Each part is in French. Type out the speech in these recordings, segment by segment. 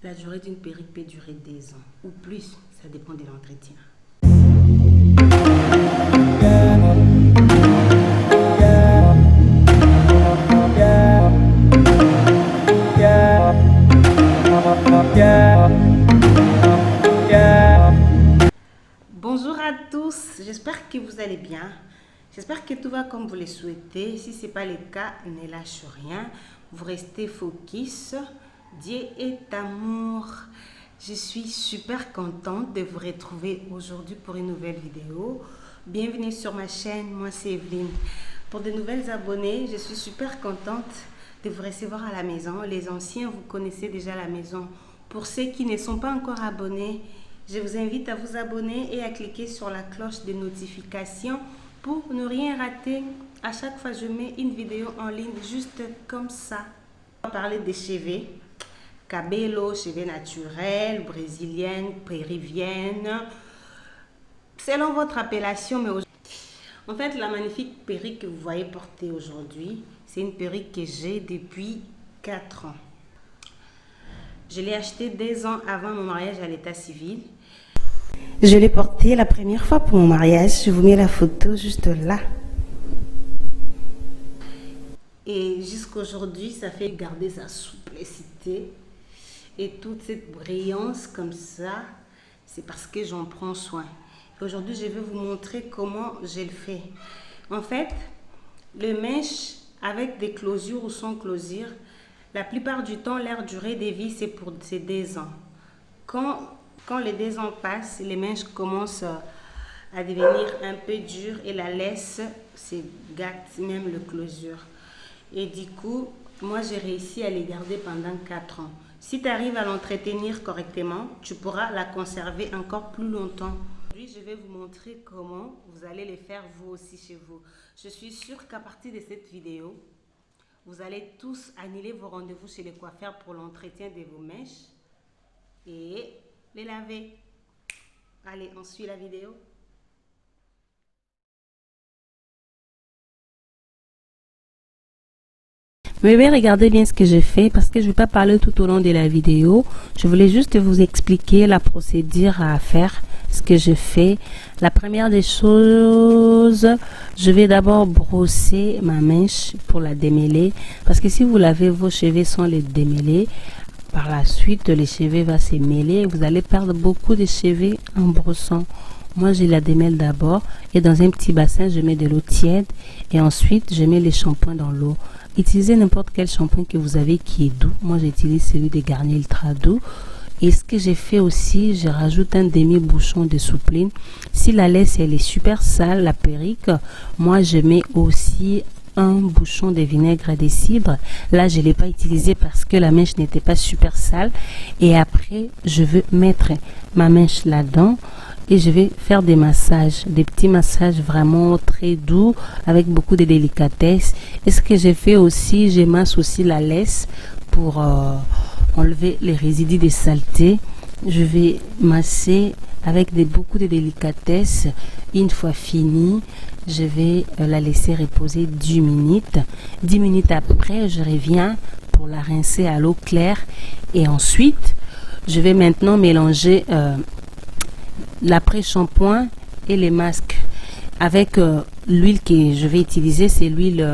La durée d'une perruque peut durer des ans ou plus, ça dépend de l'entretien. Bonjour à tous, j'espère que vous allez bien. J'espère que tout va comme vous le souhaitez. Si ce n'est pas le cas, ne lâchez rien. Vous restez focus. Dieu est amour. Je suis super contente de vous retrouver aujourd'hui pour une nouvelle vidéo. Bienvenue sur ma chaîne, moi c'est Evelyne. Pour de nouvelles abonnés, je suis super contente de vous recevoir à la maison. Les anciens, vous connaissez déjà la maison. Pour ceux qui ne sont pas encore abonnés, je vous invite à vous abonner et à cliquer sur la cloche de notification pour ne rien rater. À chaque fois, je mets une vidéo en ligne juste comme ça. On va parler des cheveux. Cabello, cheveux naturels, brésiliennes, péruviennes. Selon votre appellation, mais en fait, la magnifique perruque que vous voyez porter aujourd'hui, c'est une perruque que j'ai depuis 4 ans. Je l'ai achetée 2 ans avant mon mariage à l'état civil. Je l'ai portée la première fois pour mon mariage. Je vous mets la photo juste là. Et jusqu'à aujourd'hui, ça fait garder sa souplicité. Et toute cette brillance comme ça, c'est parce que j'en prends soin. Aujourd'hui, je vais vous montrer comment je le fais. En fait, le mèche avec des closures ou sans closure, la plupart du temps, leur durée de vie, c'est pour ces 2 ans. Quand les 2 ans passent, les mèches commencent à devenir un peu dures et la laisse se gâte même le closure. Et du coup, moi, j'ai réussi à les garder pendant 4 ans. Si tu arrives à l'entretenir correctement, tu pourras la conserver encore plus longtemps. Aujourd'hui, je vais vous montrer comment vous allez les faire vous aussi chez vous. Je suis sûre qu'à partir de cette vidéo, vous allez tous annuler vos rendez-vous chez les coiffeurs pour l'entretien de vos mèches et les laver. Allez, on suit la vidéo. Mais regardez bien ce que j'ai fait parce que je ne vais pas parler tout au long de la vidéo. Je voulais juste vous expliquer la procédure à faire, ce que je fais. La première des choses, je vais d'abord brosser ma mèche pour la démêler. Parce que si vous lavez vos cheveux sans les démêler, par la suite, les cheveux vont se mêler et vous allez perdre beaucoup de cheveux en brossant. Moi, je la démêle d'abord et dans un petit bassin, je mets de l'eau tiède et ensuite, je mets les shampoings dans l'eau. Utilisez n'importe quel shampoing que vous avez qui est doux. Moi, j'utilise celui de Garnier Ultra Doux. Et ce que j'ai fait aussi, je rajoute un demi-bouchon de soupline. Si la laisse, elle est super sale, la perruque, moi, je mets aussi un bouchon de vinaigre de cidre. Là, je ne l'ai pas utilisé parce que la mèche n'était pas super sale. Et après, je veux mettre ma mèche là-dedans. Et je vais faire des massages, des petits massages vraiment très doux avec beaucoup de délicatesse. Et ce que j'ai fait aussi, je masse aussi la laisse pour enlever les résidus de saleté. Je vais masser avec beaucoup de délicatesse. Une fois fini, je vais la laisser reposer 10 minutes. 10 minutes après, je reviens pour la rincer à l'eau claire. Et ensuite, je vais maintenant mélanger l'après-shampoing et les masques avec l'huile que je vais utiliser. C'est l'huile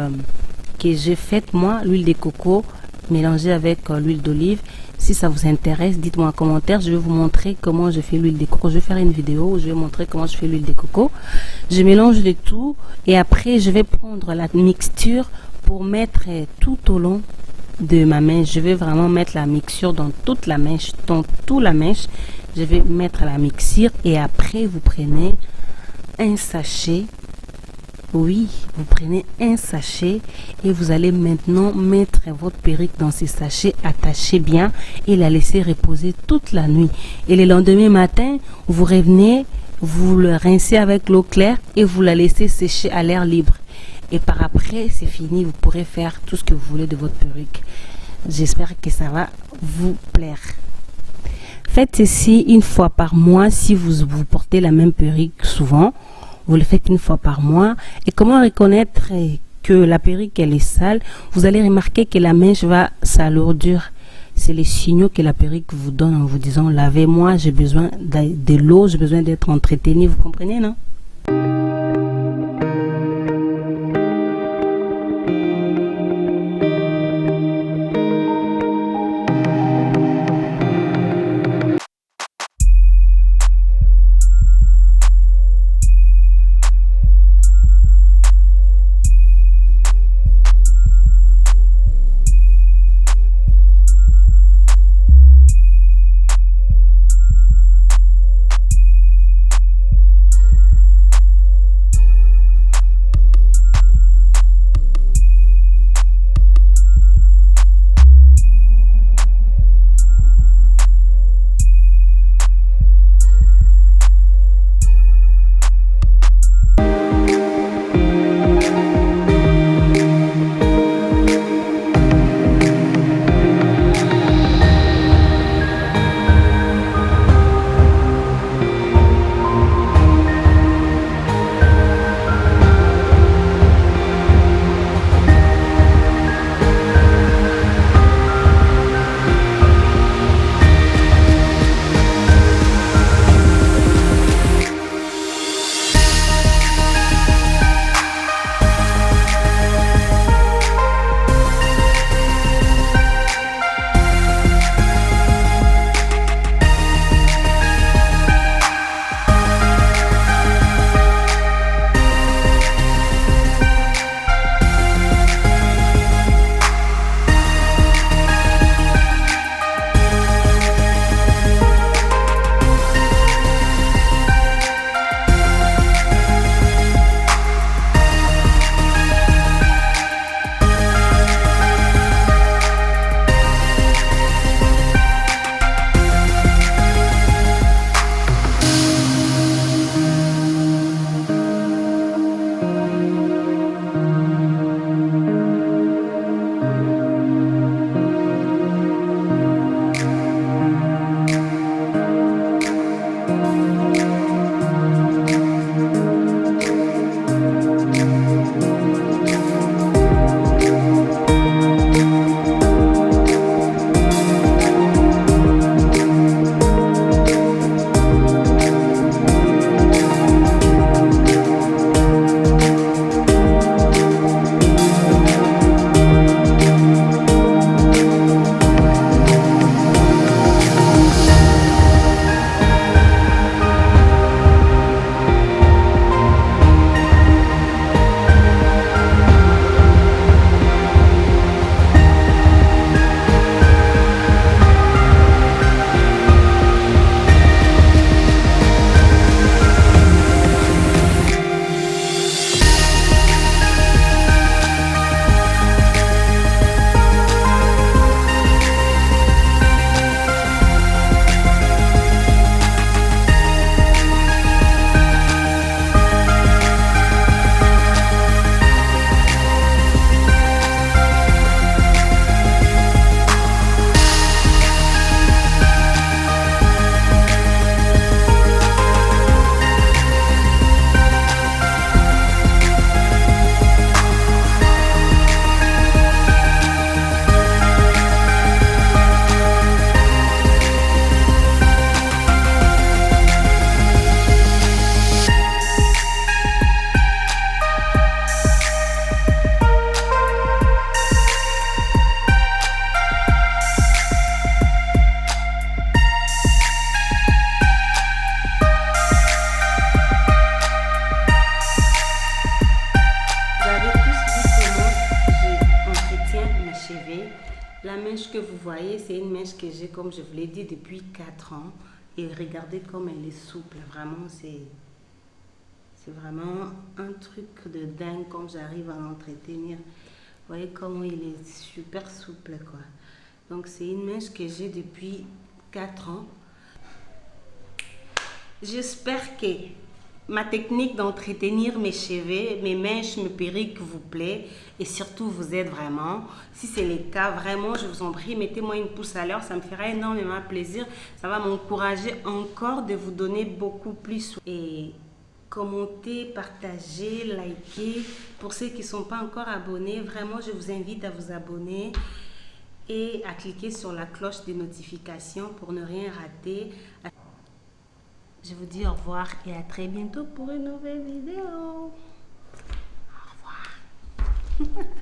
que j'ai faite moi, l'huile de coco mélangée avec l'huile d'olive. Si ça vous intéresse, dites-moi en commentaire, je vais vous montrer comment je fais l'huile de coco. Je vais faire une vidéo où je vais montrer comment je fais l'huile de coco. Je mélange le tout et après je vais prendre la mixture pour mettre tout au long de ma mèche. Je vais vraiment mettre la mixture dans toute la mèche, dans toute la mèche. Je vais mettre la mixture et après vous prenez un sachet. Oui, vous prenez un sachet et vous allez maintenant mettre votre perruque dans ces sachets, attachez bien et la laisser reposer toute la nuit. Et le lendemain matin, vous revenez, vous le rincez avec l'eau claire et vous la laissez sécher à l'air libre. Et par après, c'est fini, vous pourrez faire tout ce que vous voulez de votre perruque. J'espère que ça va vous plaire. Faites ceci une fois par mois si vous portez la même perruque souvent. Vous le faites une fois par mois. Et comment reconnaître que la perruque elle est sale? Vous allez remarquer que la mèche va s'alourdir. c'est les signaux que la perruque vous donne en vous disant lavez-moi, j'ai besoin de l'eau, j'ai besoin d'être entretenu, vous comprenez, non? La mèche que vous voyez, c'est une mèche que j'ai, comme je vous l'ai dit, depuis 4 ans. Et regardez comme elle est souple. Vraiment, c'est vraiment un truc de dingue comme j'arrive à l'entretenir. Vous voyez comment il est super souple, quoi. Donc, c'est une mèche que j'ai depuis 4 ans. J'espère que ma technique d'entretenir mes cheveux, mes mèches, mes perruques vous plaît et surtout vous aide vraiment. Si c'est le cas, vraiment, je vous en prie, mettez-moi une pouce à l'heure, ça me fera énormément plaisir. Ça va m'encourager encore de vous donner beaucoup plus. Et commentez, partagez, likez. Pour ceux qui ne sont pas encore abonnés, vraiment, je vous invite à vous abonner. et à cliquer sur la cloche des notifications pour ne rien rater. Je vous dis au revoir et à très bientôt pour une nouvelle vidéo. Au revoir.